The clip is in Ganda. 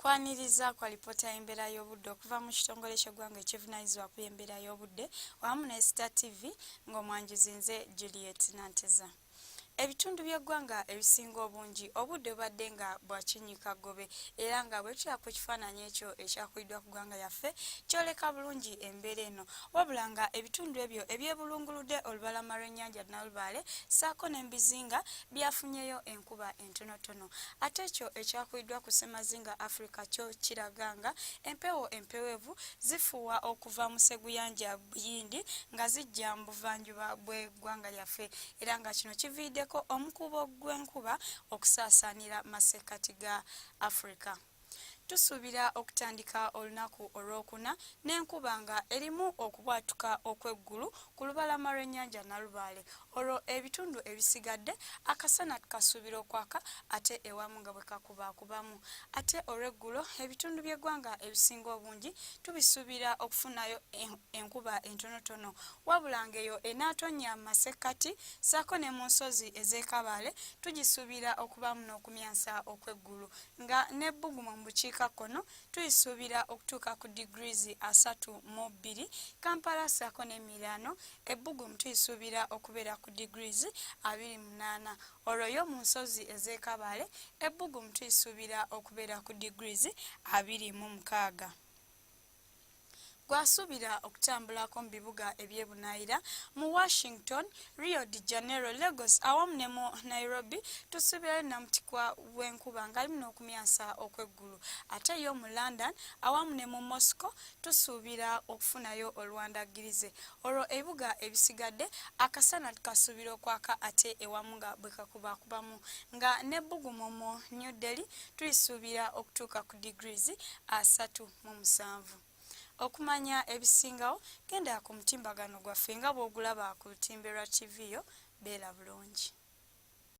Kwaniriza kwa lipota y'embeera y'obudde okuva mu kitongole ky'eggwanga ekivunaanyizibwa ku y'embeera y'obudde wamu ne Star TV ng'omwanjuzi nze Juliet Nanteza. Ebitundu by'eggwanga ebisinga obungi obudde bubadde nga bwakinnyika ggobe era nga bwe tutya ku kifaananyi ekyo ekyakuliddwa ku ggwanga yaffe kyoleka bulungi embeera eno wabula nga ebitundu ebyo ebyebulunguludde olubalama lw'ennyanja Nalubaale ssaako n'ebizinga byafunyeyo enkuba entonotono ate ekyo ekyakuliddwa ku Ssemazinga Africa kyo kiraga nga empewo empeweevu zifuuwa okuva mu Sseguyanja Buyindi nga zijja mu buvanjuba bw'eggwanga lyaffe era nga kino kiviiddeko omukuubo gw'enkuba okusaasaanira masekkati ga Africa. Tusuubira okutandika olunaku olwokuna n'enkuba nga erimu okubwatuka okw'eggulu ku lubalama lw'ennyanja Nalubaale. Olwo ebitundu ebisigadde akasana tukasuubira okwaka ate ewamu nga bwe kakubaakubamu. Ate olw'eggulo ebitundu by'eggwanga ebisinga obungi tubisuubira okufunayo enkuba entonotono wabula ng'eyo enaatonnya masekkati ssaako ne mu nsozi ez'e tugisuubira okubamu n'okumyansa okw'eggulu nga n'ebbugumu mu bukiikakkono tuyisuubira okutuuka ku degrees 32, Kampala ssaako n'emiriraano ebbugumu tuyisuubira okubeera ku degrees 28. Olwo yo mu nsozi ez'e Kabale ebbugumu tuyisuubira okubeera ku degrees 26. Gwasuubira okutambulako mu bibuga ebyebunaayira mu Washington, Rio de Janeiro, Lagos awamu ne mu Nairobi tusuubirayo namutikwa w'enkuba ng'alimu n'okumyansa okw'eggulu ate yo mu London awamu ne mu Moscow tusuubira okufunayo olwandagirize. Olwo ebibuga ebisigadde akasana tukasuubira okwaka ate ewamu nga bwe kakubaakubamu nga n'ebbugumu mu New Delhi tuyisuubira okutuuka ku degrees 37. Okumanya ebisingawo genda ku mutimbagano gwaffe nga bw'ogulaba ku lutimbe lwa TV yo beera bulungi.